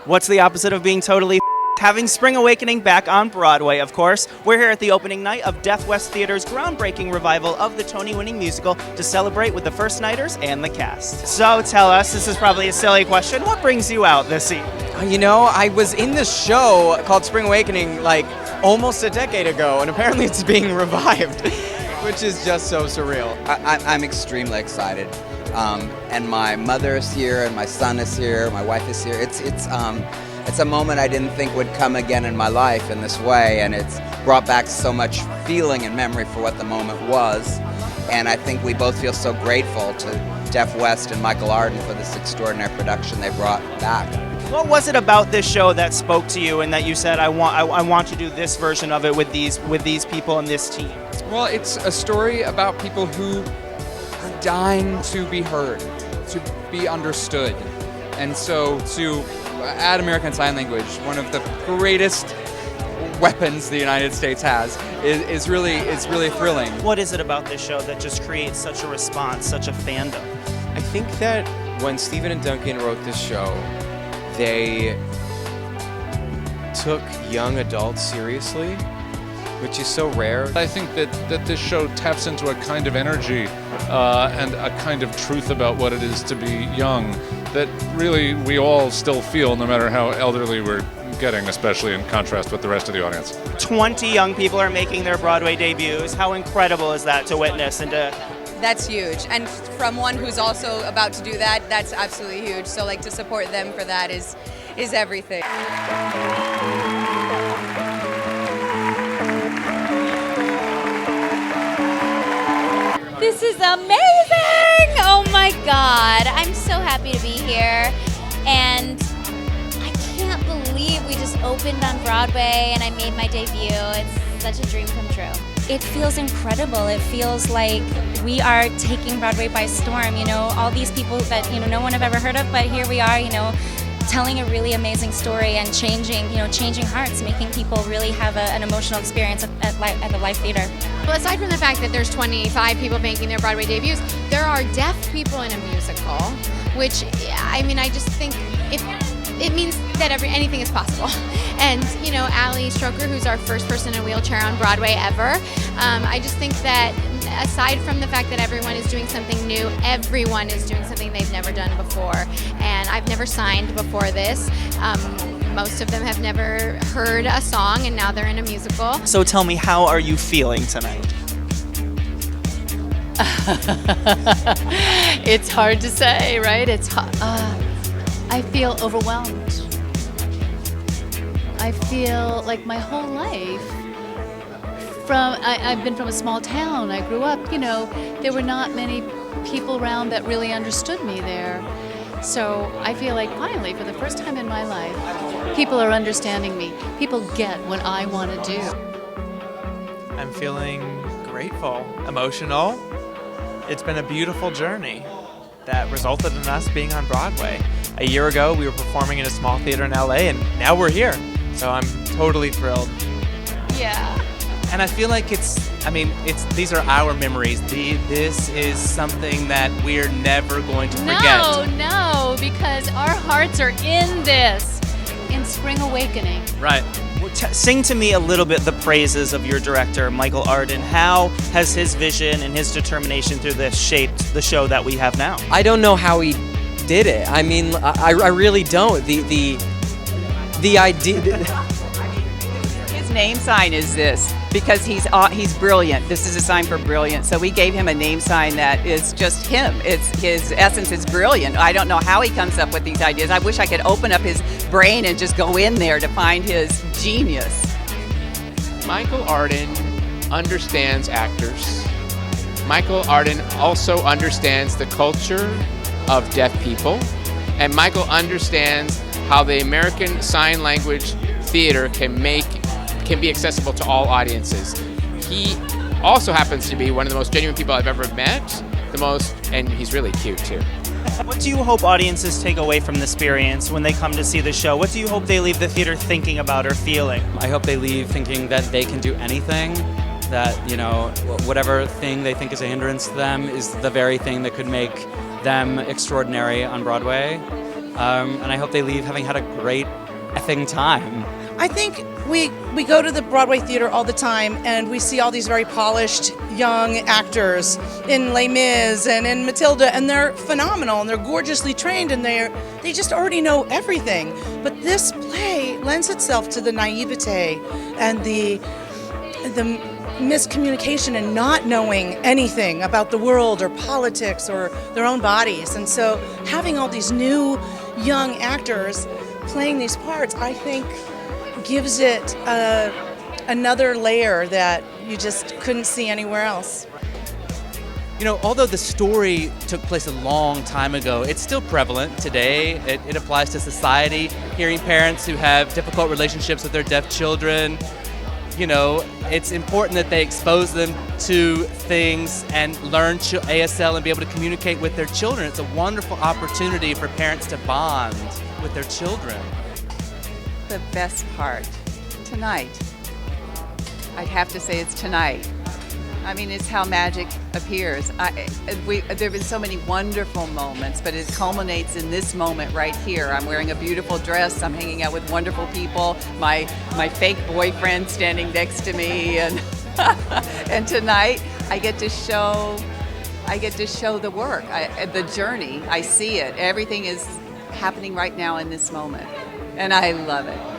What's the opposite of being totally having Spring Awakening back on Broadway, of course. We're here at the opening night of Deaf West Theater's groundbreaking revival of the Tony-winning musical to celebrate with the first nighters and the cast. So tell us, this is probably a silly question, what brings you out this evening? You know, I was in this show called Spring Awakening like almost a decade ago, and apparently it's being revived, which is just so surreal. I'm extremely excited. And my mother is here, and my son is here, my wife is here. It's a moment I didn't think would come again in my life in this way, and it's brought back so much feeling and memory for what the moment was. And I think we both feel so grateful to Deaf West and Michael Arden for this extraordinary production they brought back. What was it about this show that spoke to you and that you said, I want to do this version of it with these people and this team? Well, it's a story about people who are dying to be heard, to be understood. And so to add American Sign Language, one of the greatest weapons the United States has, is really thrilling. What is it about this show that just creates such a response, such a fandom? I think that when Stephen and Duncan wrote this show, they took young adults seriously, which is so rare. I think that this show taps into a kind of energy and a kind of truth about what it is to be young that really we all still feel, no matter how elderly we're getting, especially in contrast with the rest of the audience. 20 young people are making their Broadway debuts. How incredible is that to witness and to... That's huge, and from one who's also about to do that, that's absolutely huge. So like to support them for that is everything. This is amazing! Oh my God, I'm so happy to be here, and I can't believe we just opened on Broadway and I made my debut. It's such a dream come true. It feels incredible. It feels like we are taking Broadway by storm. You know, all these people that, you know, no one have ever heard of, but here we are, you know, telling a really amazing story and changing hearts, making people really have an emotional experience at the live theater. Well, aside from the fact that there's 25 people making their Broadway debuts, there are deaf people in a musical, which, I mean, I just think it means that anything is possible. And, you know, Ali Stroker, who's our first person in a wheelchair on Broadway ever, I just think that aside from the fact that everyone is doing something new, everyone is doing something they've never done before. And I've never signed before this. Most of them have never heard a song, and now they're in a musical. So tell me, how are you feeling tonight? It's hard to say, right? I feel overwhelmed. I feel like my whole life, I've been from a small town. I grew up, you know, there were not many people around that really understood me there. So I feel like finally, for the first time in my life, people are understanding me. People get what I want to do. I'm feeling grateful, emotional. It's been a beautiful journey that resulted in us being on Broadway. A year ago, we were performing in a small theater in LA, and now we're here. So I'm totally thrilled. Yeah. And I feel like these are our memories. This is something that we're never going to forget. No, because our hearts are in this, in Spring Awakening. Right. Sing to me a little bit the praises of your director, Michael Arden. How has his vision and his determination through this shaped the show that we have now? I don't know how he did it. I mean, I really don't. The idea... His name sign is this, because he's brilliant. This is a sign for brilliant. So we gave him a name sign that is just him. His essence is brilliant. I don't know how he comes up with these ideas. I wish I could open up his brain and just go in there to find his genius. Michael Arden understands actors. Michael Arden also understands the culture of deaf people. And Michael understands how the American Sign Language theater can be accessible to all audiences. He also happens to be one of the most genuine people I've ever met, and he's really cute too. What do you hope audiences take away from the experience when they come to see the show? What do you hope they leave the theater thinking about or feeling? I hope they leave thinking that they can do anything, that, you know, whatever thing they think is a hindrance to them is the very thing that could make them extraordinary on Broadway. And I hope they leave having had a great effing time. I think we go to the Broadway theater all the time, and we see all these very polished young actors in Les Mis and in Matilda, and they're phenomenal, and they're gorgeously trained, and they just already know everything. But this play lends itself to the naivete and the miscommunication and not knowing anything about the world or politics or their own bodies. And so having all these new young actors playing these parts, I think, gives it another layer that you just couldn't see anywhere else. You know, although the story took place a long time ago, it's still prevalent today. It applies to society. Hearing parents who have difficult relationships with their deaf children, you know, it's important that they expose them to things and learn ASL and be able to communicate with their children. It's a wonderful opportunity for parents to bond with their children. The best part, tonight. I'd have to say it's tonight. I mean, it's how magic appears. There have been so many wonderful moments, but it culminates in this moment right here. I'm wearing a beautiful dress. I'm hanging out with wonderful people. My fake boyfriend standing next to me, and and tonight I get to show the work, the journey. I see it. Everything is happening right now in this moment, and I love it.